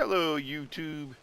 Hello YouTube,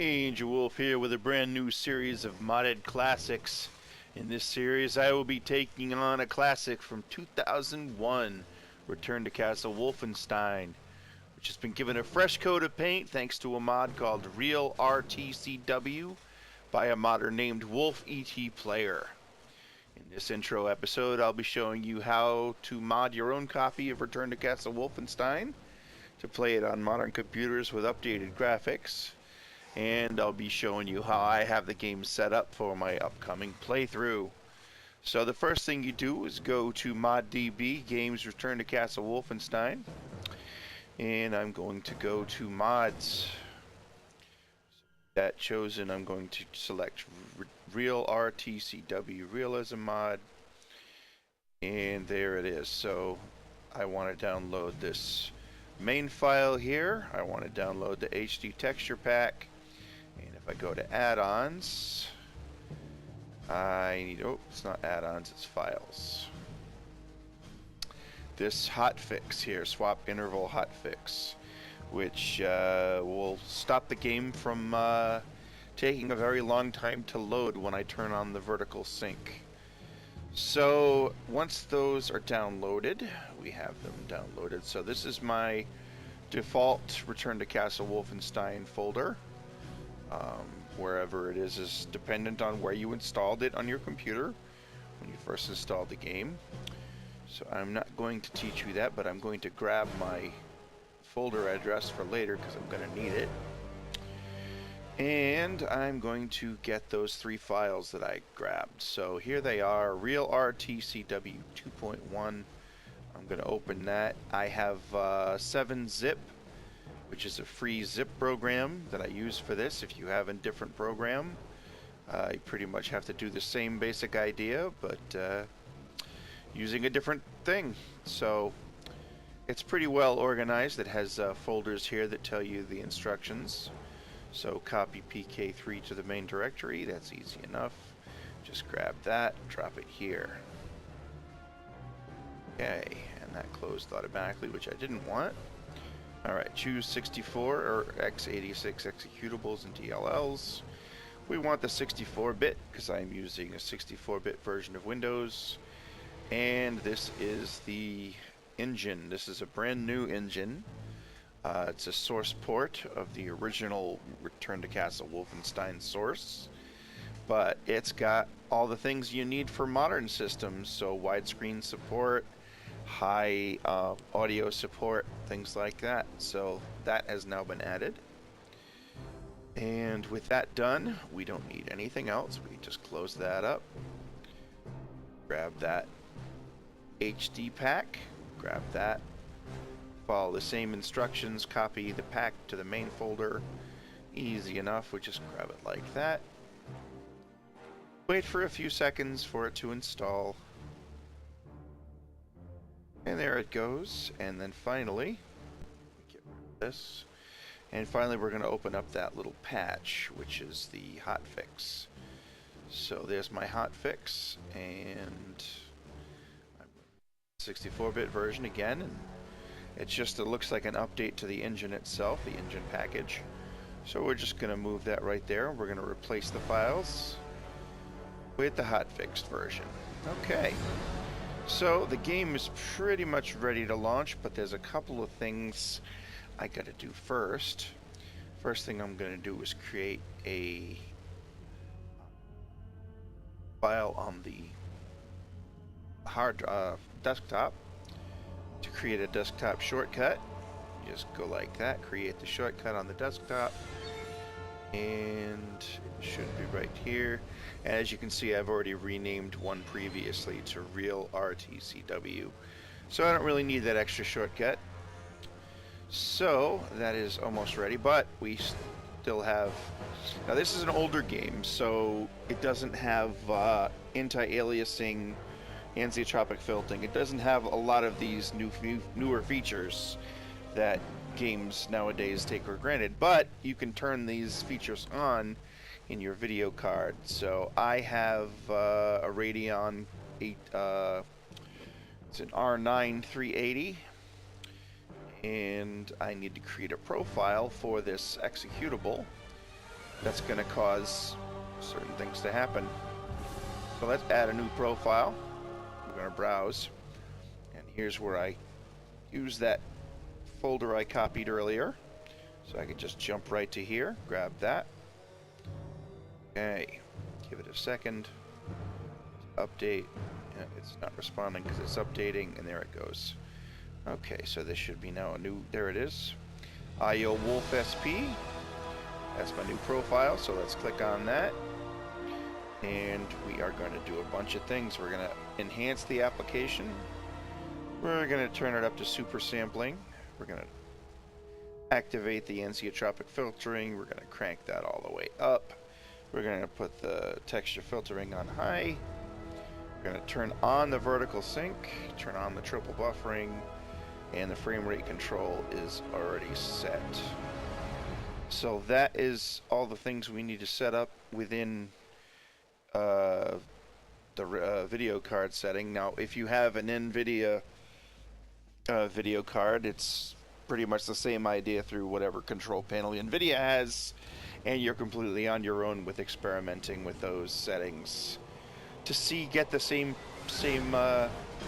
Angel Wolf here with a brand new series of modded classics. In this series I will be taking on a classic from 2001, Return to Castle Wolfenstein, which has been given a fresh coat of paint thanks to a mod called RealRTCW by a modder named WolfETPlayer. In this intro episode I'll be showing you how to mod your own copy of Return to Castle Wolfenstein to play it on modern computers with updated graphics, and I'll be showing you how I have the game set up for my upcoming playthrough. So the first thing you do is go to ModDB, Games Return to Castle Wolfenstein, and I'm going to go to Mods. That chosen, I'm going to select RealRTCW, Realism Mod, and there it is. So I want to download this main file here. I want to download the HD texture pack, and if I go to add-ons, I need, oh, it's not add-ons, it's files. This hotfix here, swap interval hotfix, which will stop the game from taking a very long time to load when I turn on the vertical sync. So once those are downloaded, we have them downloaded. So this is my default Return to Castle Wolfenstein folder. Wherever it is dependent on where you installed it on your computer when you first installed the game. So I'm not going to teach you that, but I'm going to grab my folder address for later because I'm going to need it. And I'm going to get those three files that I grabbed. So here they are, RealRTCW 2.1. I'm going to open that. I have 7-zip, which is a free zip program that I use for this. If you have a different program, you pretty much have to do the same basic idea, but using a different thing. So it's pretty well organized. It has folders here that tell you the instructions. So copy PK3 to the main directory, that's easy enough. Just grab that, drop it here. Okay, and that closed automatically, which I didn't want. Alright, choose 64 or x86 executables and DLLs. We want the 64-bit because I'm using a 64-bit version of Windows. And this is the engine. This is a brand new engine. It's a source port of the original Return to Castle Wolfenstein source, but it's got all the things you need for modern systems, so widescreen support, high audio support, things like that. So that has now been added. And with that done, we don't need anything else. We can just close that up, grab that HD pack, grab that. Follow the same instructions, copy the pack to the main folder. Easy enough, we just grab it like that. Wait for a few seconds for it to install. And there it goes. And then finally, get rid of this. And finally we're going to open up that little patch, which is the hotfix. So there's my hotfix, and 64-bit version again. And it looks like an update to the engine itself, the engine package. So we're just going to move that right there. We're going to replace the files with the hotfixed version. Okay. So the game is pretty much ready to launch, but there's a couple of things I got to do first. First thing I'm going to do is create a file on the hard desktop. To create a desktop shortcut, you just go like that, create the shortcut on the desktop, and it should be right here. And as you can see, I've already renamed one previously to RealRTCW, so I don't really need that extra shortcut. So that is almost ready, but we still have, now this is an older game, so it doesn't have anti-aliasing, anisotropic filtering. It doesn't have a lot of these newer features that games nowadays take for granted, but you can turn these features on in your video card. So I have a Radeon 8, it's an R9 380, And I need to create a profile for this executable that's going to cause certain things to happen. So let's add a new profile. We're going to browse. And here's where I use that folder I copied earlier. So I can just jump right to here, grab that. Okay, give it a second. Update. Yeah, it's not responding because it's updating, and there it goes. Okay, so this should be now a new, there it is. IO Wolf SP. That's my new profile, so let's click on that. And we are going to do a bunch of things. We're going to enhance the application. We're going to turn it up to super sampling. We're going to activate the anisotropic filtering. We're going to crank that all the way up. We're going to put the texture filtering on high. We're going to turn on the vertical sync, turn on the triple buffering, and the frame rate control is already set. So that is all the things we need to set up within the video card setting. Now, if you have an NVIDIA video card, it's pretty much the same idea through whatever control panel NVIDIA has, and you're completely on your own with experimenting with those settings to get the same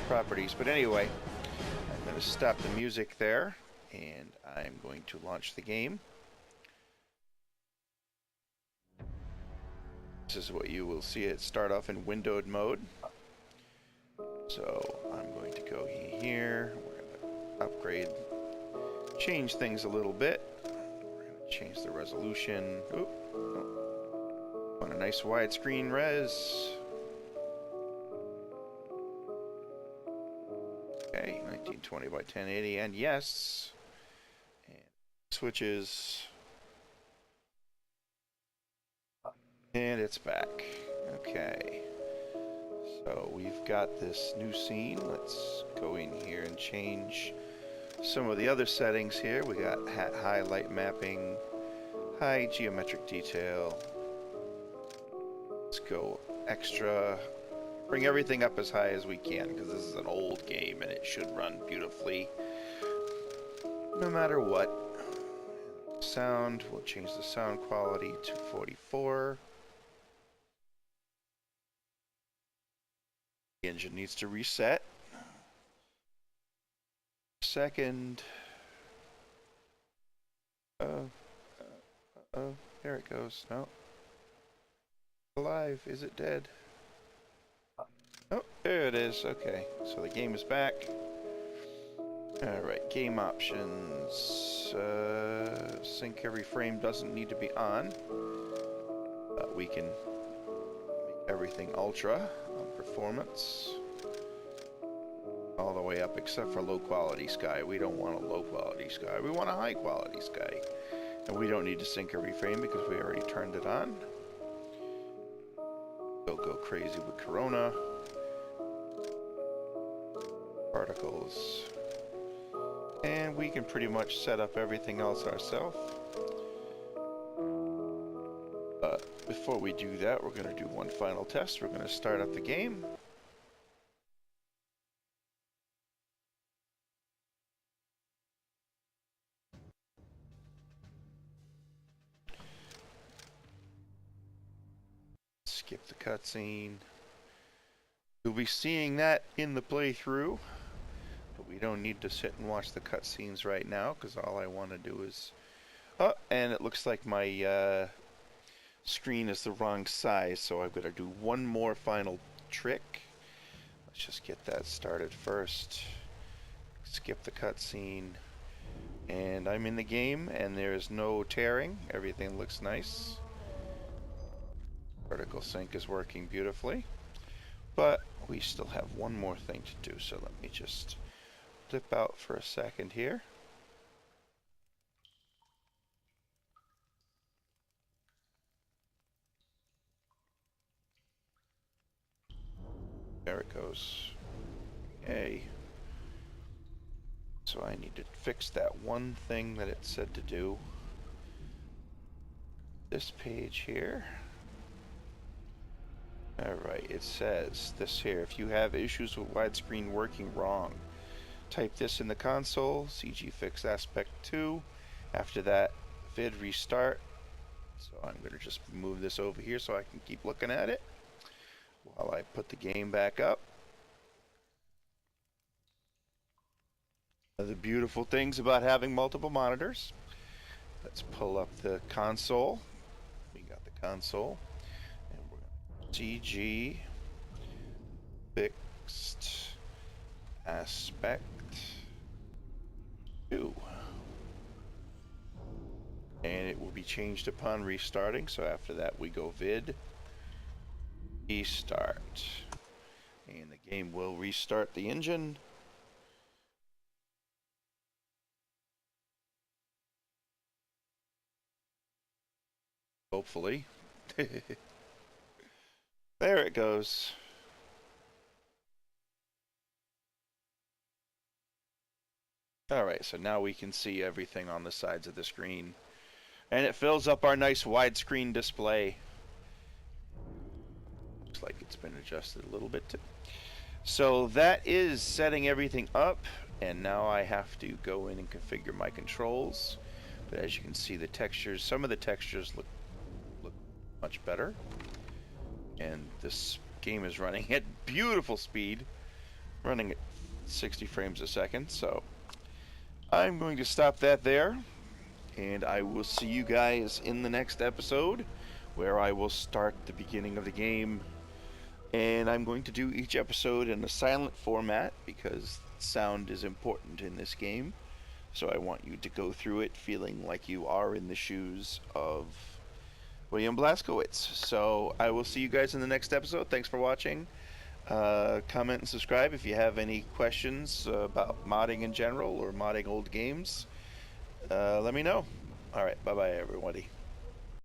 properties. But anyway, I'm going to stop the music there, and I'm going to launch the game. This is what you will see it start off in windowed mode. So I'm going to go here. We're going to upgrade, change things a little bit. We're going to change the resolution. Oop. Oh. Want a nice widescreen res. Okay, 1920 by 1080, and yes. And switches. And it's back. Okay. So we've got this new scene. Let's go in here and change some of the other settings here. We got high light mapping, high geometric detail. Let's go extra. Bring everything up as high as we can because this is an old game and it should run beautifully no matter what. Sound, we'll change the sound quality to 44. The engine needs to reset. Second. There it goes. No. Alive. Is it dead? Oh, there it is. Okay. So the game is back. Alright, game options. Sync every frame doesn't need to be on. We can make everything ultra on performance. All the way up except for low quality sky. We don't want a low quality sky. We want a high quality sky. And we don't need to sync every frame because we already turned it on. Go crazy with Corona. Particles. And we can pretty much set up everything else ourselves. But before we do that, we're going to do one final test. We're going to start up the game. Skip the cutscene. You'll be seeing that in the playthrough. But we don't need to sit and watch the cutscenes right now, because all I want to do is... Oh, and it looks like my screen is the wrong size, so I've got to do one more final trick. Let's just get that started first. Skip the cutscene. And I'm in the game, and there's no tearing. Everything looks nice. Vertical sync is working beautifully. But we still have one more thing to do, so let me just... flip out for a second here. There it goes. Okay. So I need to fix that one thing that it said to do. This page here. Alright, it says this here. If you have issues with widescreen working wrong, type this in the console, CG fix aspect 2. After that, vid restart. So I'm going to just move this over here so I can keep looking at it while I put the game back up. The beautiful things about having multiple monitors. Let's pull up the console. We got the console. And we're going to CG fixed aspect 2. And it will be changed upon restarting. So after that we go vid restart. And the game will restart the engine. Hopefully. There it goes. Alright, so now we can see everything on the sides of the screen. And it fills up our nice widescreen display. Looks like it's been adjusted a little bit too. So that is setting everything up, and now I have to go in and configure my controls. But as you can see, the textures, some of the textures look much better. And this game is running at beautiful speed, running at 60 frames a second. So I'm going to stop that there, and I will see you guys in the next episode, where I will start the beginning of the game. And I'm going to do each episode in a silent format because sound is important in this game. So I want you to go through it feeling like you are in the shoes of William Blazkowicz. So I will see you guys in the next episode. Thanks for watching. Comment and subscribe if you have any questions about modding in general or modding old games. Let me know. Alright, bye-bye everybody.